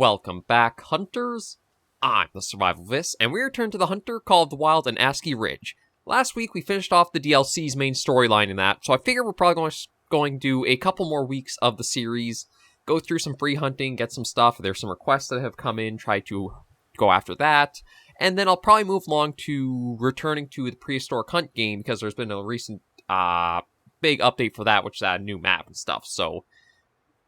welcome back, Hunters. I'm the Survivalist, and we return to the Hunter, Call of the Wild, and Askiy Ridge. Last week, we finished off the DLC's main storyline in that, so I figure we're probably going to do a couple more weeks of the series, go through some free hunting, get some stuff. There's some requests that have come in, try to go after that, and then I'll probably move along to returning to the prehistoric hunt game, because there's been a recent big update for that, which is a new map and stuff, so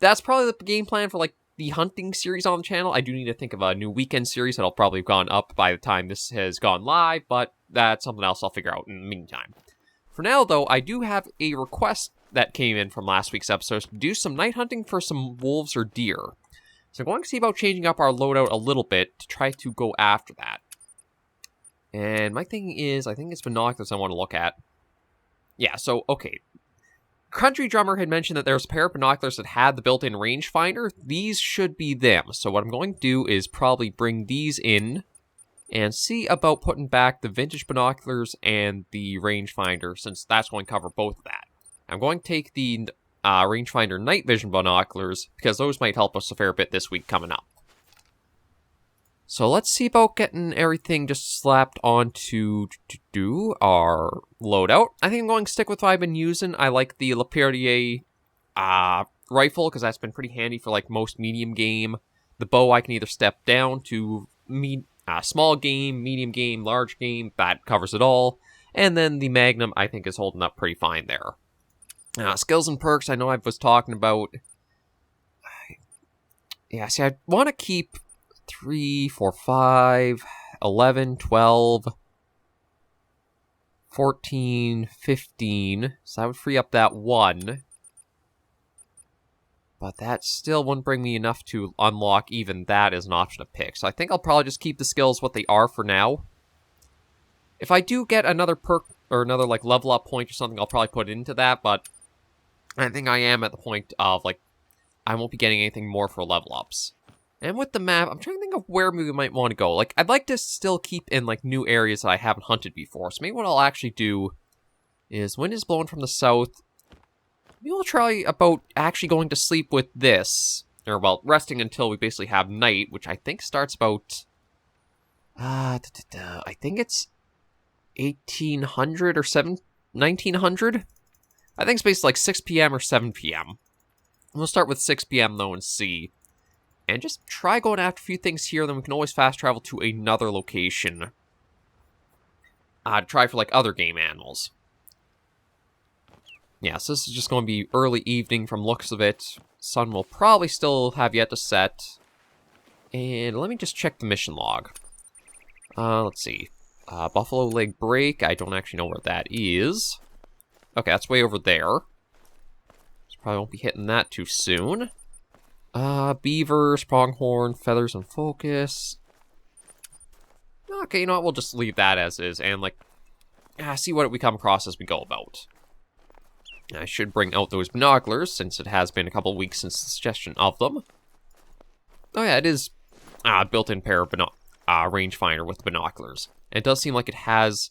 that's probably the game plan for, the hunting series on the channel. I do need to think of a new weekend series that'll probably have gone up by the time this has gone live, but that's something else I'll figure out in the meantime. For now, though, I do have a request that came in from last week's episode to do some night hunting for some wolves or deer. So I'm going to see about changing up our loadout a little bit to try to go after that. And my thing is, I think it's binoculars I want to look at. Yeah, so, okay. Country Drummer had mentioned that there's a pair of binoculars that had the built-in rangefinder. These should be them. So what I'm going to do is probably bring these in and see about putting back the vintage binoculars and the rangefinder, since that's going to cover both of that. I'm going to take the rangefinder night vision binoculars because those might help us a fair bit this week coming up. So let's see about getting everything just slapped onto our loadout. I think I'm going to stick with what I've been using. I like the Lapierre rifle because that's been pretty handy for most medium game. The bow I can either step down to small game, medium game, large game. That covers it all. And then the Magnum I think is holding up pretty fine there. Skills and perks I know I was talking about. Yeah, see, I want to keep 3, 4, 5, 11, 12, 14, 15. So that would free up that 1. But that still wouldn't bring me enough to unlock even that as an option to pick. So I think I'll probably just keep the skills what they are for now. If I do get another perk or another level up point or something, I'll probably put it into that. But I think I am at the point of I won't be getting anything more for level ups. And with the map, I'm trying to think of where we might want to go. I'd like to still keep in, new areas that I haven't hunted before. So maybe what I'll actually do is, wind is blowing from the south. Maybe we'll try about actually going to sleep with this. Or, well, resting until we basically have night, which I think starts about... I think it's 1800 or 1900? I think it's basically 6 p.m. or 7 p.m. We'll start with 6 p.m. though and see. And just try going after a few things here, then we can always fast travel to another location. To try for, other game animals. Yeah, so this is just going to be early evening from looks of it. Sun will probably still have yet to set. And let me just check the mission log. Let's see. Buffalo Leg Break, I don't actually know where that is. Okay, that's way over there. So probably won't be hitting that too soon. Beavers, pronghorn, feathers, and focus. Okay, you know what? We'll just leave that as is and, see what we come across as we go about. I should bring out those binoculars, since it has been a couple weeks since the suggestion of them. Oh yeah, it is a built-in pair of rangefinder with binoculars. It does seem like it has...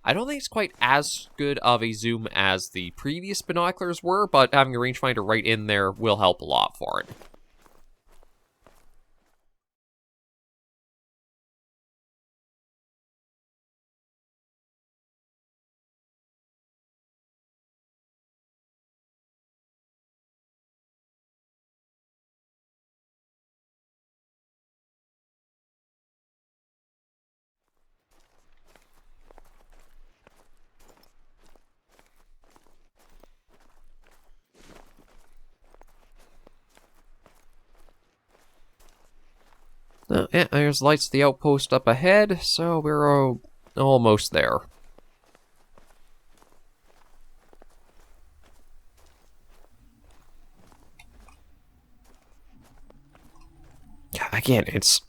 I don't think it's quite as good of a zoom as the previous binoculars were, but having a rangefinder right in there will help a lot for it. Yeah, there's lights of the outpost up ahead, so we're almost there. Again, it's...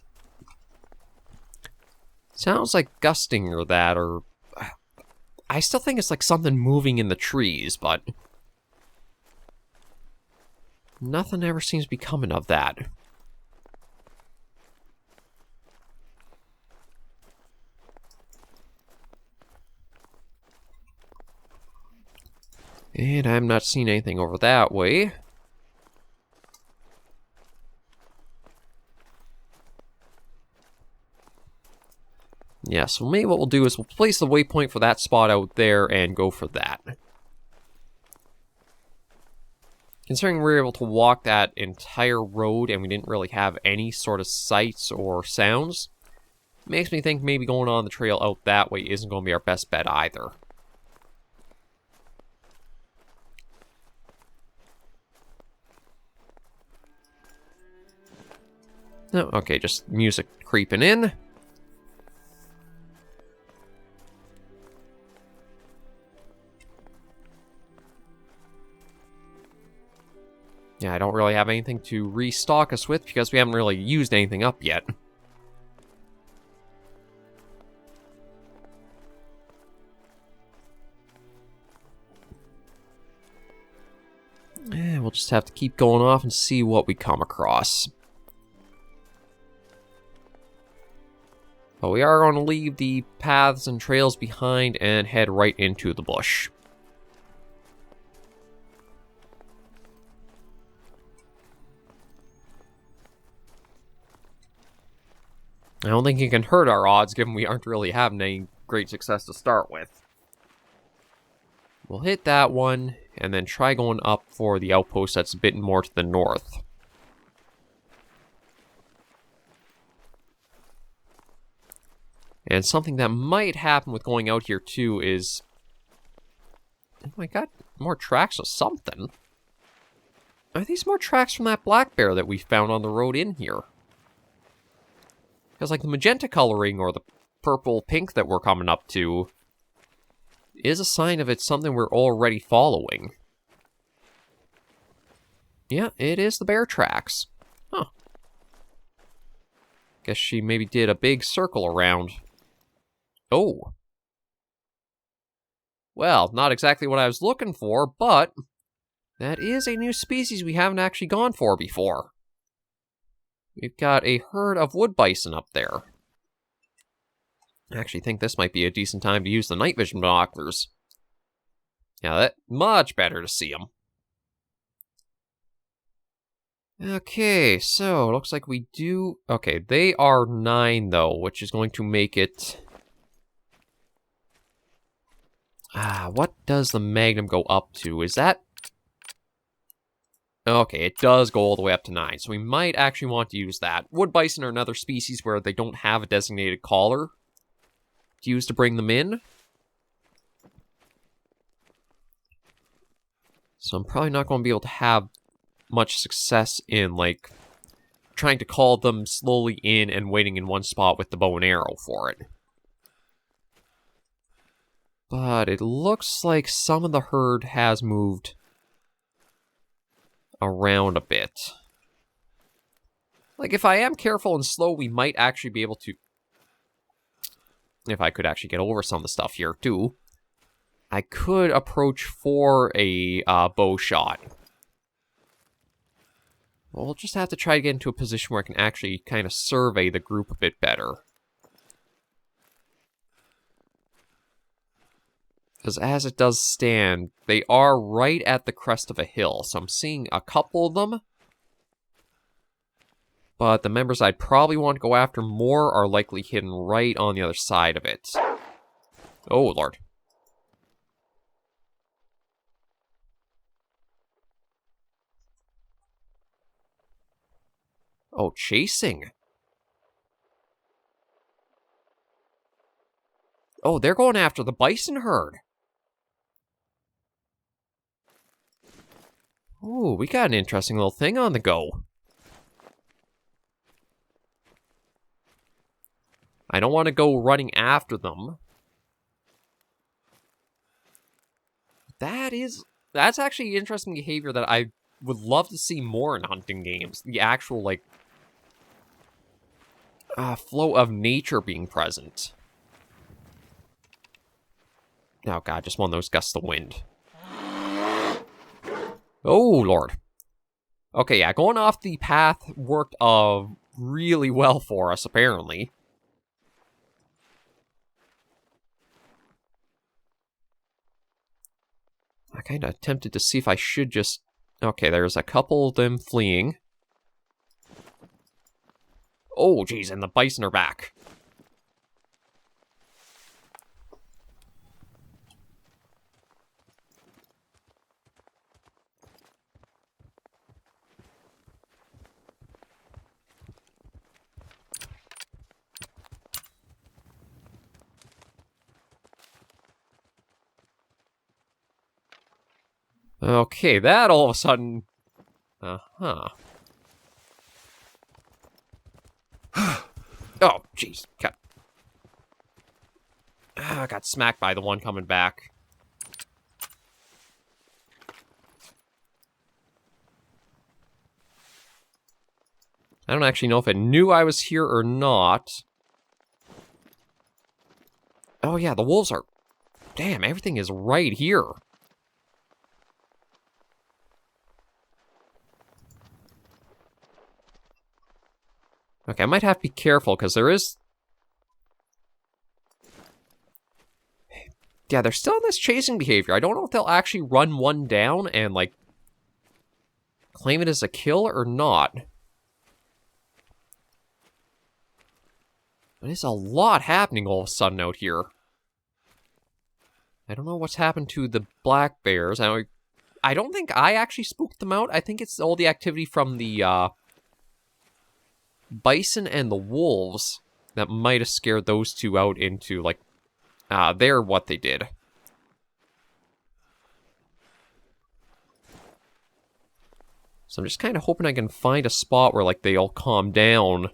sounds like gusting or that, or... I still think it's something moving in the trees, but... nothing ever seems to be coming of that. And I'm not seeing anything over that way. Yeah, so maybe what we'll do is we'll place the waypoint for that spot out there and go for that. Considering we were able to walk that entire road and we didn't really have any sort of sights or sounds, makes me think maybe going on the trail out that way isn't going to be our best bet either. No, okay, just music creeping in. Yeah, I don't really have anything to restock us with because we haven't really used anything up yet. We'll just have to keep going off and see what we come across. But we are going to leave the paths and trails behind and head right into the bush. I don't think it can hurt our odds, given we aren't really having any great success to start with. We'll hit that one, and then try going up for the outpost that's a bit more to the north. And something that might happen with going out here, too, is... Oh my god, more tracks of something. Are these more tracks from that black bear that we found on the road in here? Because, like, the magenta coloring or the purple-pink that we're coming up to is a sign of it's something we're already following. Yeah, it is the bear tracks. Huh. Guess she maybe did a big circle around. Oh. Well, not exactly what I was looking for, but that is a new species we haven't actually gone for before. We've got a herd of wood bison up there. I actually think this might be a decent time to use the night vision binoculars. Yeah, that's much better to see them. Okay, so looks like we do... Okay, they are 9 though, which is going to make it... what does the Magnum go up to? Is that... Okay, it does go all the way up to 9, so we might actually want to use that. Wood bison are another species where they don't have a designated collar to use to bring them in. So I'm probably not going to be able to have much success in, like, trying to call them slowly in and waiting in one spot with the bow and arrow for it. But it looks like some of the herd has moved around a bit. Like, if I am careful and slow, we might actually be able to... If I could actually get over some of the stuff here, too. I could approach for a bow shot. Well, we'll just have to try to get into a position where I can actually kind of survey the group a bit better. Because as it does stand, they are right at the crest of a hill, so I'm seeing a couple of them. But the members I'd probably want to go after more are likely hidden right on the other side of it. Oh, Lord. Oh, chasing. Oh, they're going after the bison herd. Ooh, we got an interesting little thing on the go. I don't want to go running after them. That's actually interesting behavior that I would love to see more in hunting games. The actual, like, flow of nature being present. Oh god, just one of those gusts of wind. Oh, Lord. Okay, yeah, going off the path worked really well for us, apparently. I kind of tempted to see if I should just... Okay, there's a couple of them fleeing. Oh, jeez, and the bison are back. Okay, that all of a sudden... Uh-huh. Oh, jeez. Got smacked by the one coming back. I don't actually know if it knew I was here or not. Oh yeah, the wolves are... Damn, everything is right here. Okay, I might have to be careful, because there is... Yeah, they're still in this chasing behavior. I don't know if they'll actually run one down and, like, claim it as a kill or not. But there's a lot happening all of a sudden out here. I don't know what's happened to the black bears. I don't think I actually spooked them out. I think it's all the activity from the bison and the wolves that might have scared those two out into, like, they're what they did. So I'm just kind of hoping I can find a spot where, like, they all calm down.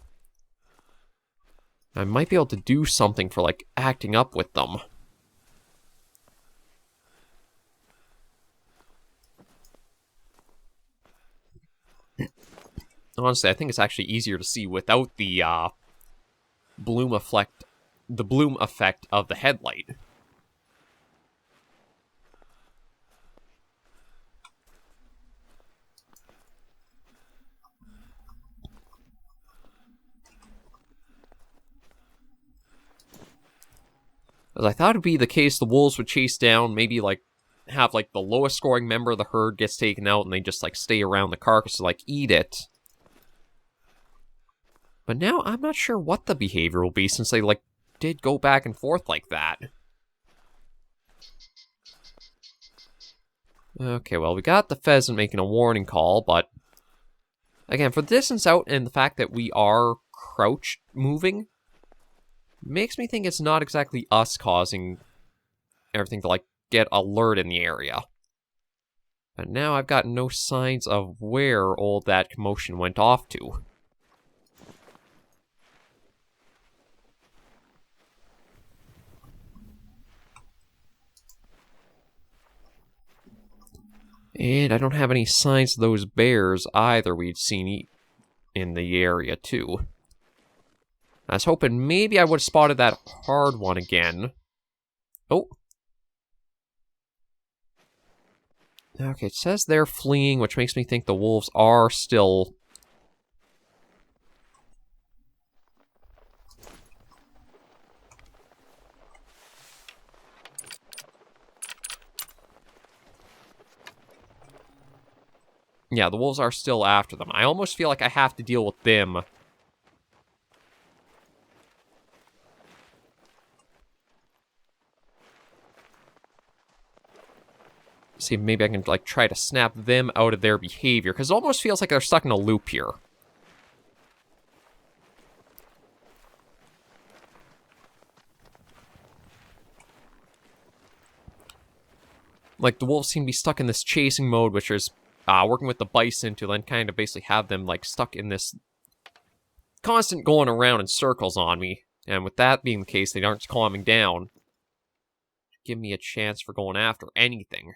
I might be able to do something for, like, acting up with them. Honestly, I think it's actually easier to see without the bloom effect of the headlight. As I thought it'd be the case, the wolves would chase down, maybe, like, have, like, the lowest scoring member of the herd gets taken out, and they just, like, stay around the carcass to, like, eat it. But now I'm not sure what the behavior will be, since they, like, did go back and forth like that. Okay, well, we got the pheasant making a warning call, but... Again, for the distance out and the fact that we are crouched moving, makes me think it's not exactly us causing everything to, like, get alert in the area. But now I've got no signs of where all that commotion went off to. And I don't have any signs of those bears either we'd seen in the area, too. I was hoping maybe I would have spotted that hard one again. Oh. Okay, it says they're fleeing, which makes me think the wolves are still... Yeah, the wolves are still after them. I almost feel like I have to deal with them. See if maybe I can, like, try to snap them out of their behavior, because it almost feels like they're stuck in a loop here. Like, the wolves seem to be stuck in this chasing mode, which is working with the bison to then kind of basically have them, like, stuck in this constant going around in circles on me. And with that being the case, they aren't calming down. Give me a chance for going after anything.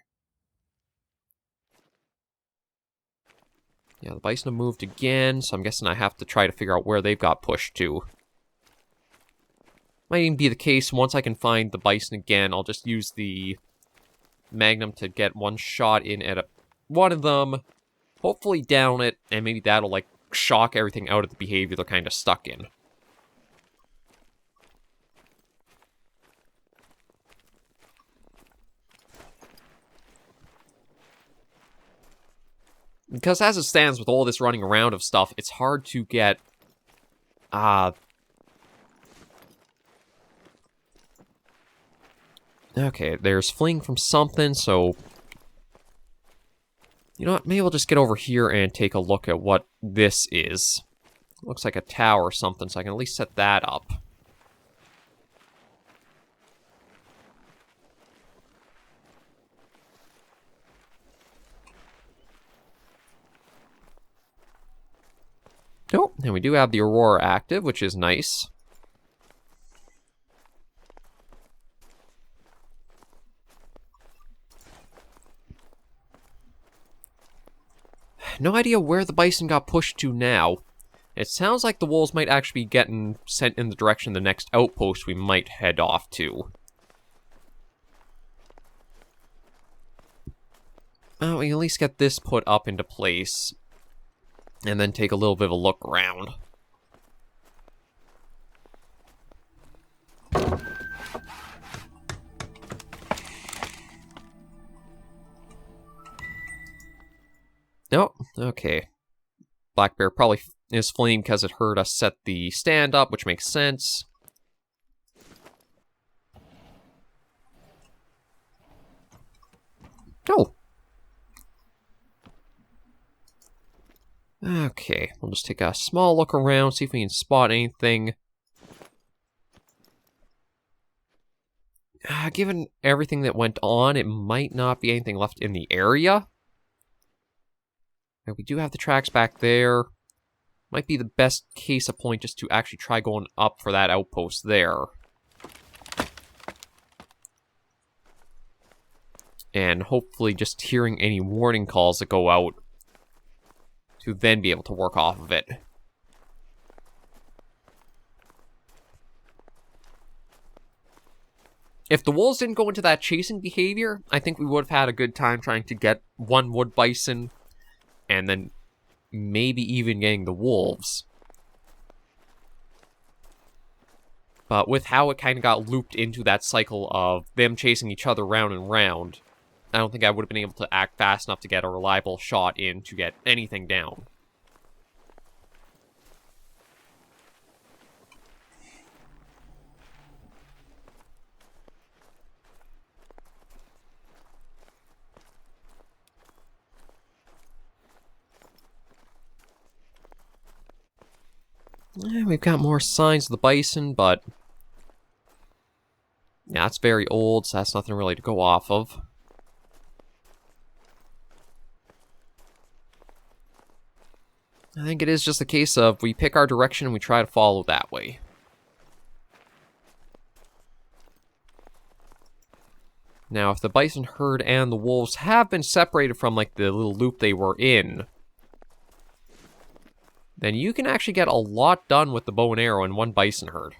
Yeah, the bison have moved again, so I'm guessing I have to try to figure out where they've got pushed to. Might even be the case, once I can find the bison again, I'll just use the Magnum to get one shot in at one of them, hopefully down it, and maybe that'll, like, shock everything out of the behavior they're kind of stuck in. Because as it stands with all this running around of stuff, it's hard to get, okay, there's fleeing from something, so... You know what, maybe we'll just get over here and take a look at what this is. Looks like a tower or something, so I can at least set that up. And we do have the Aurora active, which is nice. No idea where the bison got pushed to now. It sounds like the wolves might actually be getting sent in the direction of the next outpost we might head off to. We can at least get this put up into place. And then take a little bit of a look around. Oh, okay. Black Bear probably is fleeing because it heard us set the stand up, which makes sense. Oh. Okay, we'll just take a small look around, see if we can spot anything. Given everything that went on, it might not be anything left in the area. We do have the tracks back there. Might be the best case of point just to actually try going up for that outpost there. And hopefully just hearing any warning calls that go out to then be able to work off of it. If the wolves didn't go into that chasing behavior, I think we would have had a good time trying to get one wood bison and then maybe even getting the wolves. But with how it kind of got looped into that cycle of them chasing each other round and round, I don't think I would have been able to act fast enough to get a reliable shot in to get anything down. We've got more signs of the bison, but yeah, it's very old, so that's nothing really to go off of. I think it is just a case of we pick our direction and we try to follow that way. Now, if the bison herd and the wolves have been separated from, like, the little loop they were in, then you can actually get a lot done with the bow and arrow in one bison herd.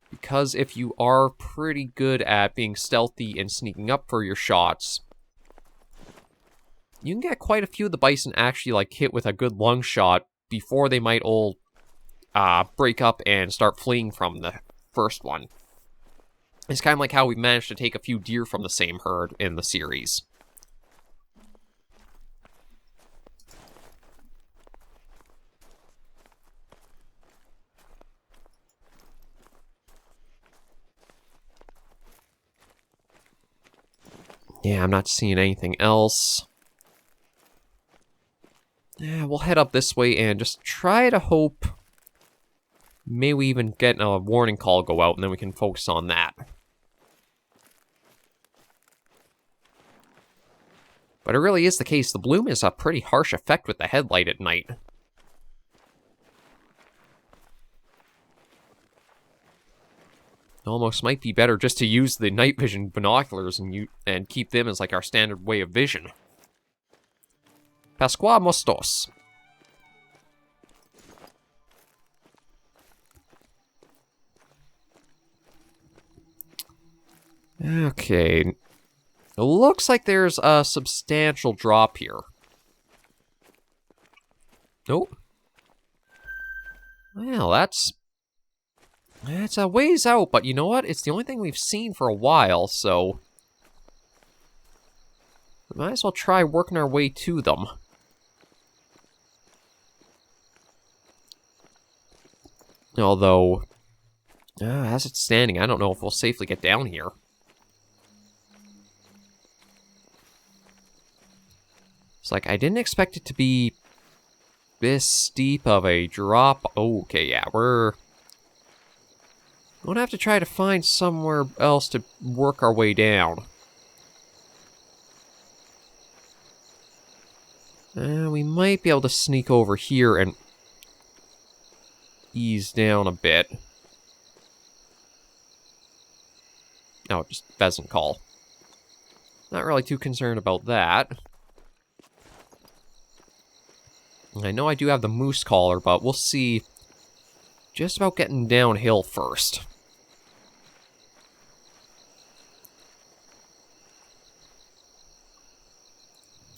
Because if you are pretty good at being stealthy and sneaking up for your shots, you can get quite a few of the bison actually, like, hit with a good lung shot before they might all break up and start fleeing from the first one. It's kind of like how we managed to take a few deer from the same herd in the series. Yeah, I'm not seeing anything else. Yeah, we'll head up this way and just try to hope maybe we even get a warning call go out and then we can focus on that. But it really is the case. The bloom is a pretty harsh effect with the headlight at night. Almost might be better just to use the night vision binoculars and keep them as like our standard way of vision. Pasqua Mostos. Okay. It looks like there's a substantial drop here. Nope. Well, that's a ways out, but you know what? It's the only thing we've seen for a while, so we might as well try working our way to them. Although, as it's standing, I don't know if we'll safely get down here. It's like, I didn't expect it to be this steep of a drop. Oh, okay, yeah, we're gonna have to try to find somewhere else to work our way down. We might be able to sneak over here and ease down a bit. No, just pheasant call. Not really too concerned about that. I know I do have the moose caller, but we'll see just about getting downhill first.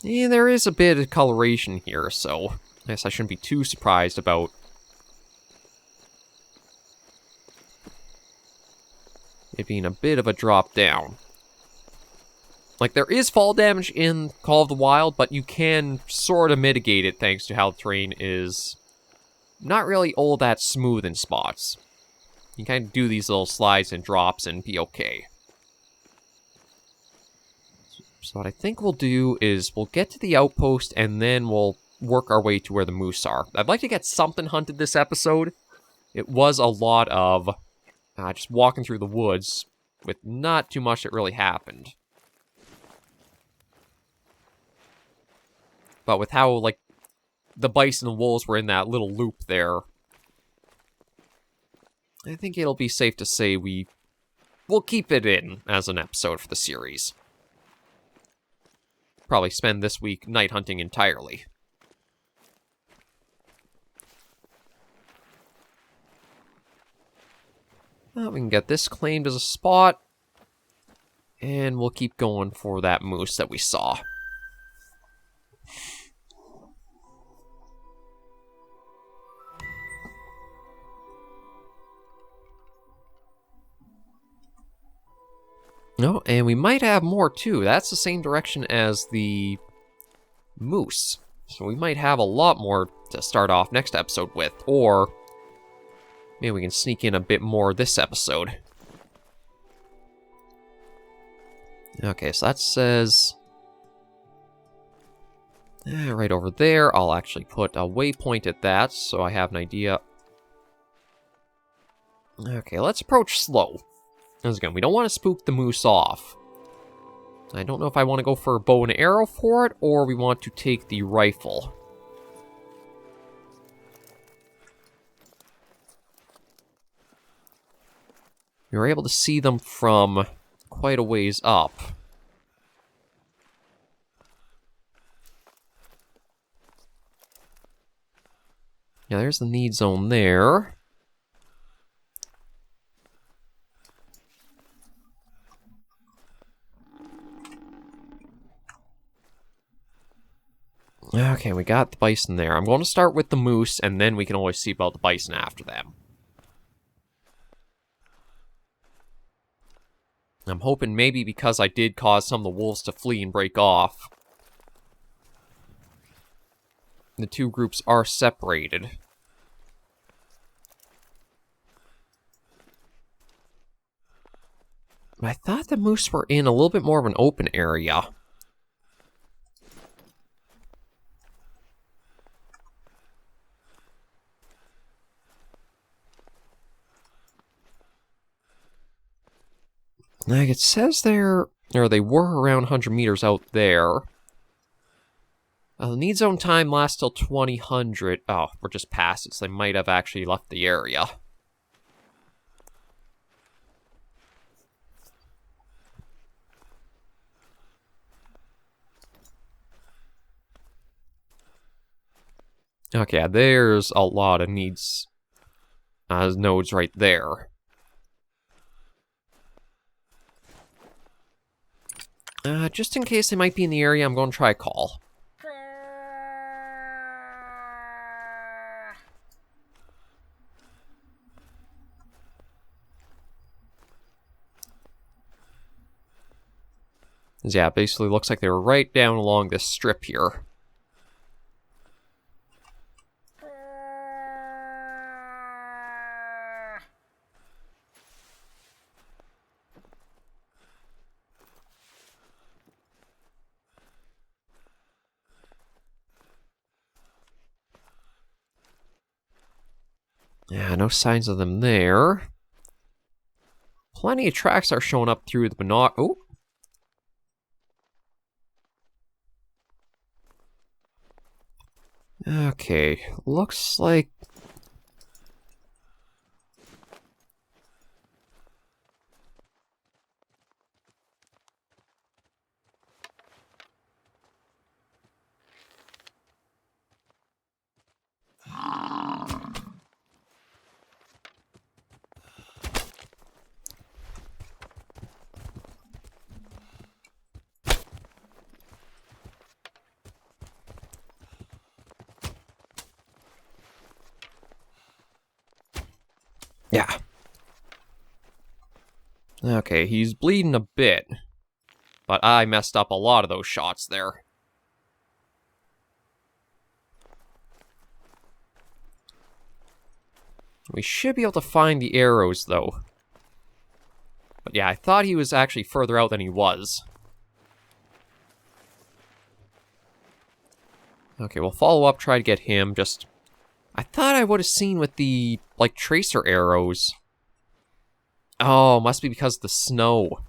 Yeah, there is a bit of coloration here, so I guess I shouldn't be too surprised about it being a bit of a drop down. Like, there is fall damage in Call of the Wild, but you can sort of mitigate it thanks to how the terrain is not really all that smooth in spots. You kind of do these little slides and drops and be okay. So what I think we'll do is we'll get to the outpost and then we'll work our way to where the moose are. I'd like to get something hunted this episode. It was a lot of just walking through the woods with not too much that really happened. But with how, like, the bison and wolves were in that little loop there, I think it'll be safe to say we'll keep it in as an episode for the series. Probably spend this week night hunting entirely. Well, we can get this claimed as a spot, and we'll keep going for that moose that we saw. No, and we might have more too. That's the same direction as the moose. So we might have a lot more to start off next episode with. Or maybe we can sneak in a bit more this episode. Okay, so that says right over there. I'll actually put a waypoint at that so I have an idea. Okay, let's approach slow. Once again, we don't want to spook the moose off. I don't know if I want to go for a bow and arrow for it, or we want to take the rifle. We were able to see them from quite a ways up. Yeah, there's the need zone there. Okay, we got the bison there. I'm going to start with the moose, and then we can always see about the bison after them. I'm hoping maybe because I did cause some of the wolves to flee and break off, the two groups are separated. But I thought the moose were in a little bit more of an open area. Like, it says there, or they were around 100 meters out there. The need zone time lasts till 2000. Oh, we're just past it, so they might have actually left the area. Okay, there's a lot of nodes right there. Just in case they might be in the area, I'm going to try a call. Yeah, it basically looks like they were right down along this strip here. Yeah, no signs of them there. Plenty of tracks are showing up through the Oh! Okay, looks like Yeah. Okay, he's bleeding a bit. But I messed up a lot of those shots there. We should be able to find the arrows, though. But yeah, I thought he was actually further out than he was. Okay, we'll follow up, try to get him, just... I thought I would have seen with the, like, tracer arrows. Oh, must be because of the snow.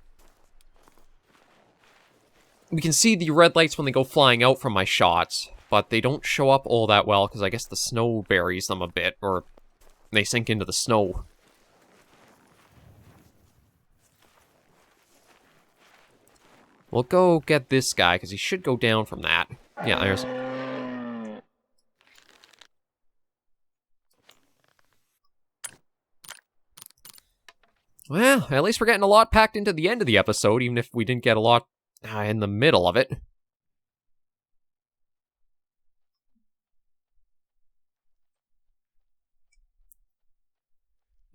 We can see the red lights when they go flying out from my shots, but they don't show up all that well, because I guess the snow buries them a bit, or they sink into the snow. We'll go get this guy, because he should go down from that. Yeah, there's... Well, at least we're getting a lot packed into the end of the episode, even if we didn't get a lot in the middle of it.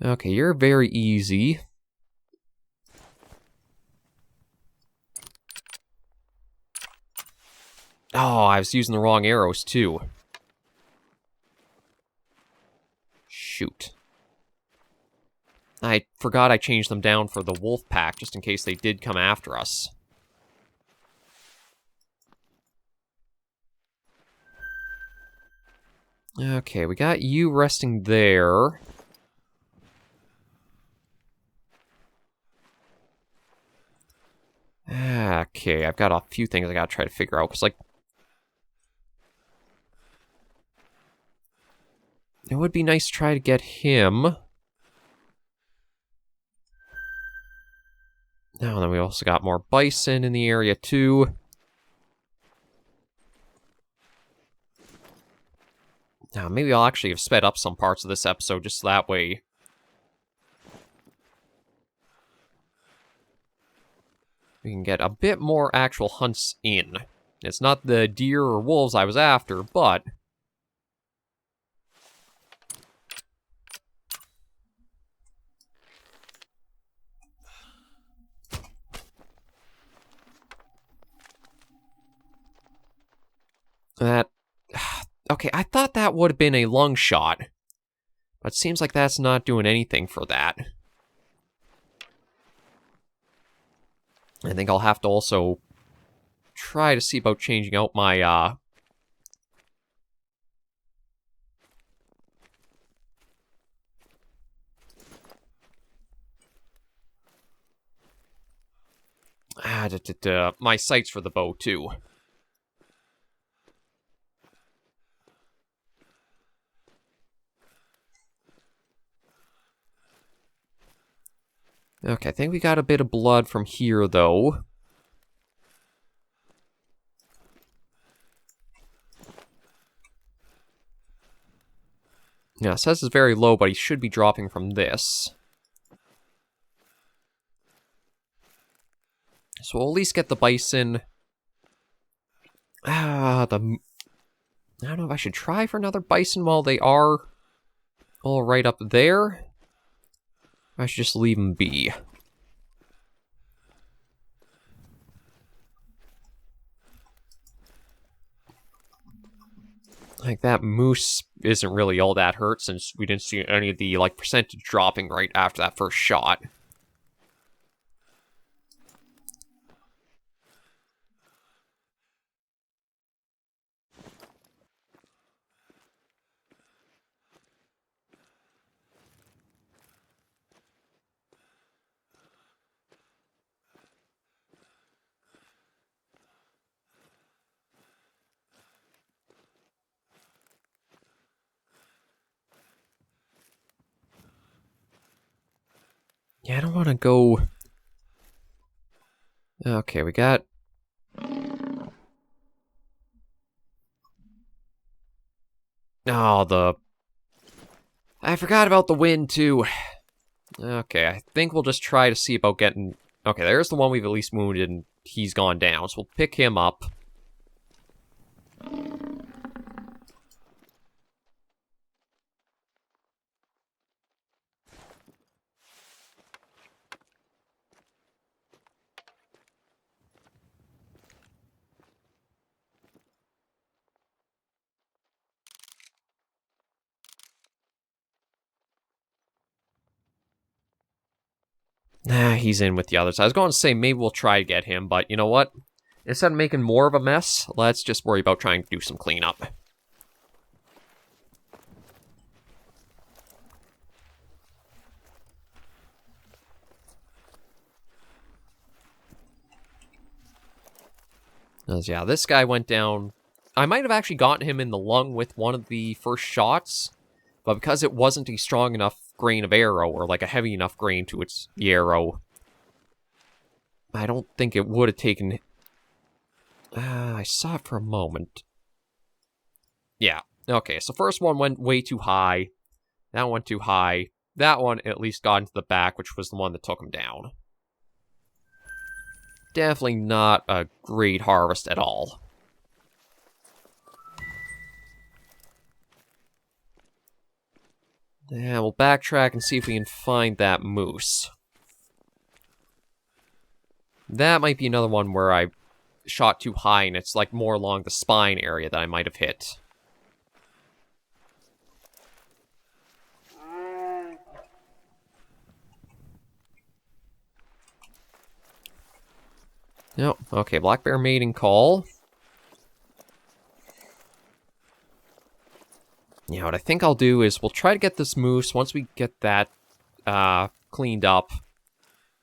Okay, you're very easy. Oh, I was using the wrong arrows, too. Shoot. I forgot I changed them down for the wolf pack, just in case they did come after us. Okay, we got you resting there. Okay, I've got a few things I gotta try to figure out, because, like... It would be nice to try to get him. Now, then we also got more bison in the area, too. Now, maybe I'll actually have sped up some parts of this episode just that way. We can get a bit more actual hunts in. It's not the deer or wolves I was after, but... That... Okay, I thought that would have been a lung shot. But it seems like that's not doing anything for that. I think I'll have to also try to see about changing out my, my sights for the bow, too. Okay, I think we got a bit of blood from here, though. Yeah, it says it's very low, but he should be dropping from this. So we'll at least get the bison. I don't know if I should try for another bison while they are all right up there. I should just leave them be. Like, that moose isn't really all that hurt since we didn't see any of the, like, percentage dropping right after that first shot. Yeah, I don't want to go... Okay, we got... Oh, I forgot about the wind, too. Okay, I think we'll just try to see about getting... Okay, there's the one we've at least wounded, and he's gone down, so we'll pick him up. Nah, he's in with the others. I was going to say maybe we'll try to get him, but you know what? Instead of making more of a mess, let's just worry about trying to do some cleanup. Yeah, this guy went down. I might have actually gotten him in the lung with one of the first shots, but because it wasn't a strong enough grain of arrow, or like a heavy enough grain to the arrow, I don't think it would have taken... I saw it for a moment. Yeah, okay, so first one went way too high. That one went too high. That one at least got into the back, which was the one that took him down. Definitely not a great harvest at all. Yeah, we'll backtrack and see if we can find that moose. That might be another one where I shot too high and it's like more along the spine area that I might have hit. Nope. Okay, black bear mating call. Yeah, what I think I'll do is we'll try to get this moose. Once we get that cleaned up,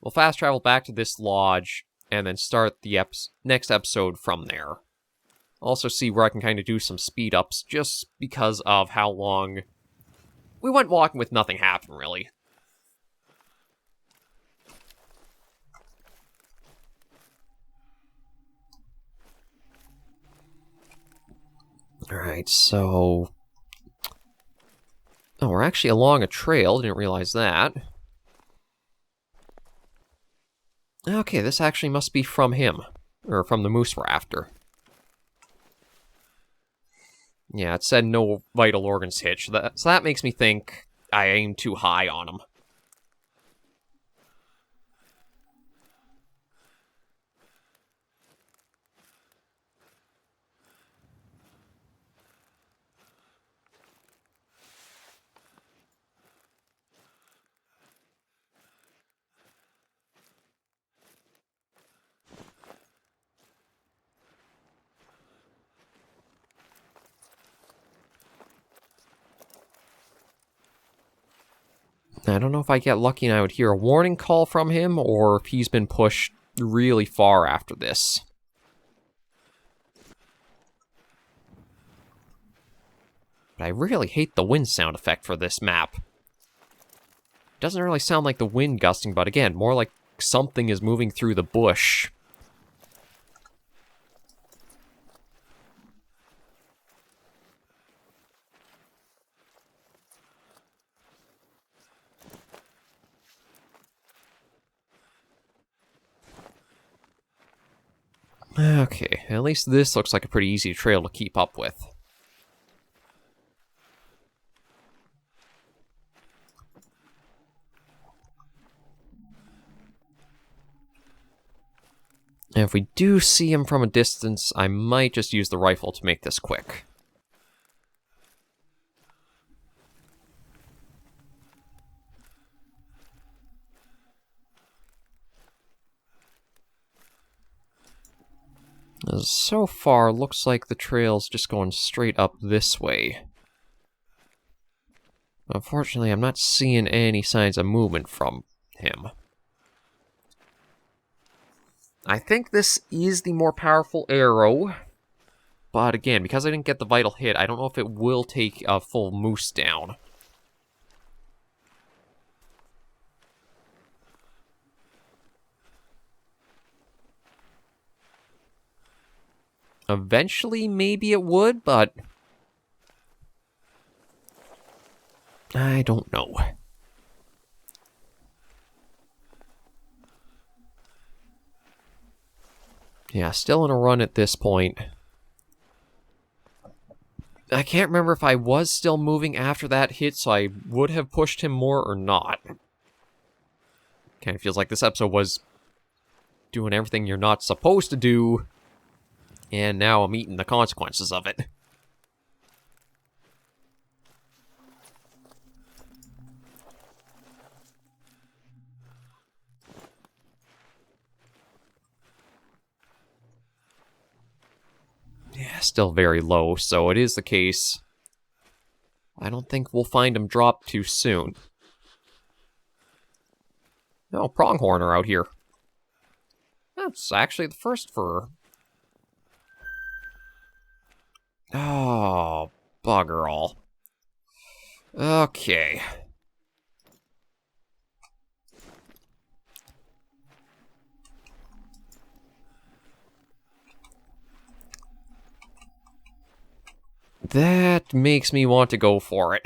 we'll fast travel back to this lodge and then start the next episode from there. Also see where I can kind of do some speed ups just because of how long we went walking with nothing happen, really. Alright, so... Oh, we're actually along a trail. Didn't realize that. Okay, this actually must be from him. Or from the moose we're after. Yeah, it said no vital organs hit, so that makes me think I aimed too high on him. I don't know if I get lucky and I would hear a warning call from him, or if he's been pushed really far after this. But I really hate the wind sound effect for this map. Doesn't really sound like the wind gusting, but again, more like something is moving through the bush. Okay, at least this looks like a pretty easy trail to keep up with. And if we do see him from a distance, I might just use the rifle to make this quick. So far, looks like the trail's just going straight up this way. Unfortunately, I'm not seeing any signs of movement from him. I think this is the more powerful arrow, but again, because I didn't get the vital hit, I don't know if it will take a full moose down. Eventually, maybe it would, but I don't know. Yeah, still in a run at this point. I can't remember if I was still moving after that hit, so I would have pushed him more or not. Kind of feels like this episode was doing everything you're not supposed to do, and now I'm eating the consequences of it. still very low, so it is the case. I don't think we'll find him drop too soon. No, pronghorn are out here. That's actually the first for... Oh, bugger all. Okay. That makes me want to go for it.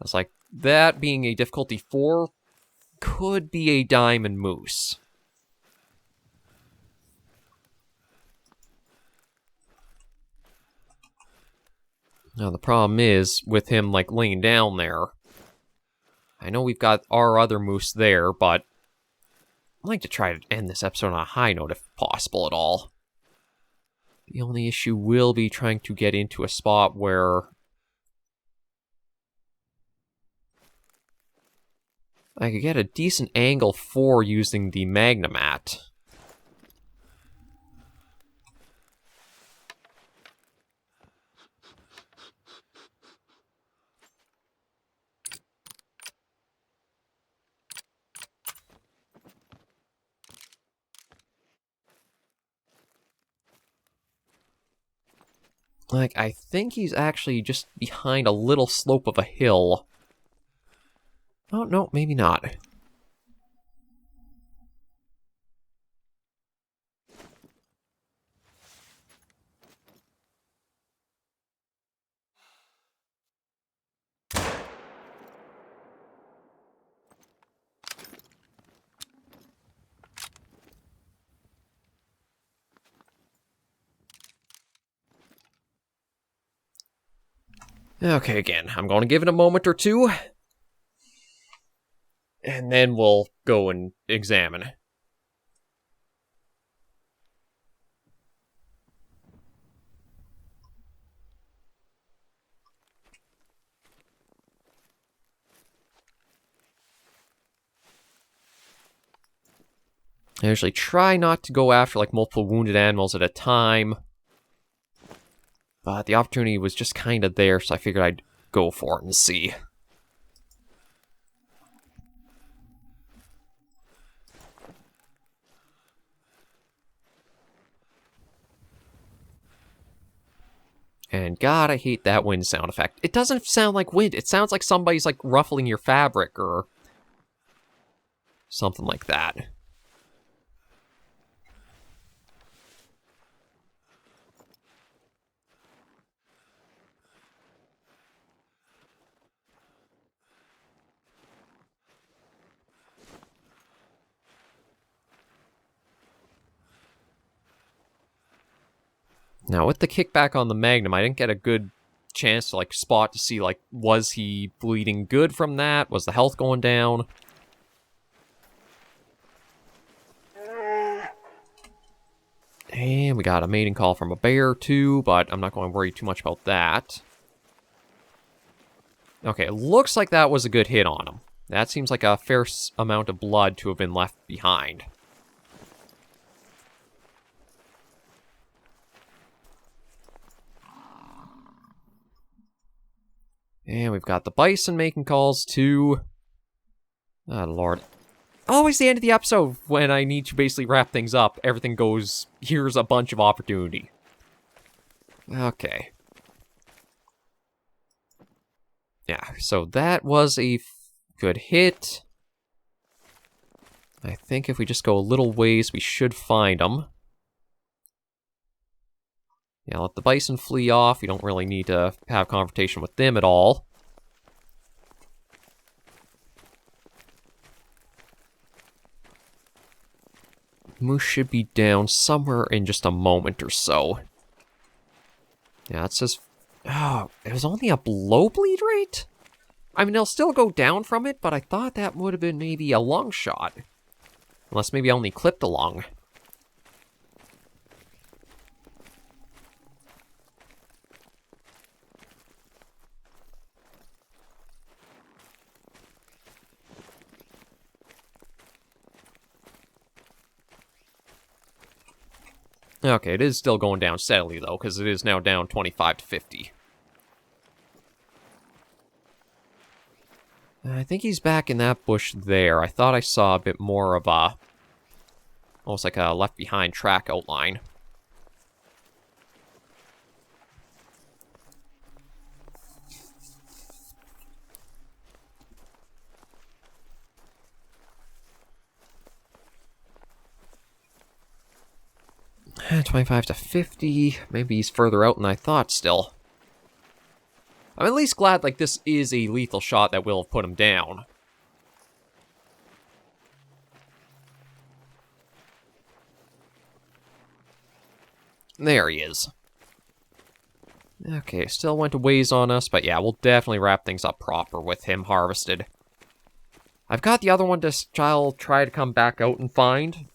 It's like, that being a difficulty 4 could be a diamond moose. Now the problem is, with him, like, laying down there, I know we've got our other moose there, but I'd like to try to end this episode on a high note if possible at all. The only issue will be trying to get into a spot where I could get a decent angle for using the Magnamat. Like, I think he's actually just behind a little slope of a hill. Oh, no, maybe not. Okay, again, I'm going to give it a moment or two. And then we'll go and examine. I usually try not to go after, like, multiple wounded animals at a time. But the opportunity was just kind of there, so I figured I'd go for it and see. And God, I hate that wind sound effect. It doesn't sound like wind. It sounds like somebody's, like, ruffling your fabric or something like that. Now, with the kickback on the Magnum, I didn't get a good chance to, like, spot to see, like, was he bleeding good from that? Was the health going down? And we got a mating call from a bear, too, but I'm not going to worry too much about that. Okay, it looks like that was a good hit on him. That seems like a fair amount of blood to have been left behind. And we've got the bison making calls, too. Oh, Lord. Always the end of the episode when I need to basically wrap things up. Everything goes, here's a bunch of opportunity. Okay. Yeah, so that was a good hit. I think if we just go a little ways, we should find them. Yeah, let the bison flee off. We don't really need to have confrontation with them at all. Moose should be down somewhere in just a moment or so. Yeah, it says... Oh, it was only a blow bleed rate? I mean, it'll still go down from it, but I thought that would have been maybe a lung shot. Unless maybe I only clipped a lung. Okay, it is still going down steadily, though, because it is now down 25 to 50. I think he's back in that bush there. I thought I saw a bit more of a... almost like a left-behind track outline. Eh, 25 to 50. Maybe he's further out than I thought still. I'm at least glad, like, this is a lethal shot that will have put him down. There he is. Okay, still went a ways on us, but yeah, we'll definitely wrap things up proper with him harvested. I've got the other one to try to come back out and find.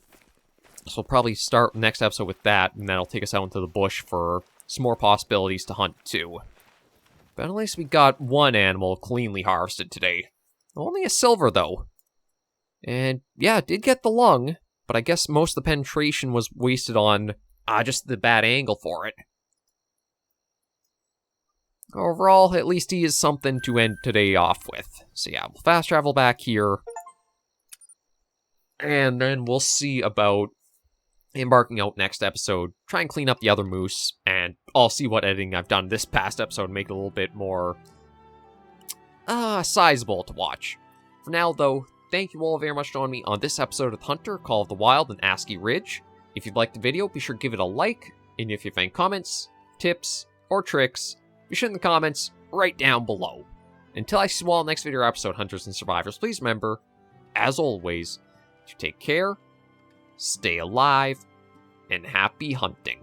So we'll probably start next episode with that, and that'll take us out into the bush for some more possibilities to hunt too. But at least we got one animal cleanly harvested today. Only a silver, though. And yeah, it did get the lung, but I guess most of the penetration was wasted on just the bad angle for it. Overall, at least he is something to end today off with. So yeah, we'll fast travel back here. And then we'll see about embarking out next episode, try and clean up the other moose, and I'll see what editing I've done this past episode and make it a little bit more sizable to watch. For now, though, thank you all very much for joining me on this episode of theHunter, Call of the Wild, and Askiy Ridge. If you'd like the video, be sure to give it a like, and if you have any comments, tips, or tricks, be sure in the comments right down below. Until I see you all in the next video or episode, Hunters and Survivors, please remember, as always, to take care, stay alive, and happy hunting.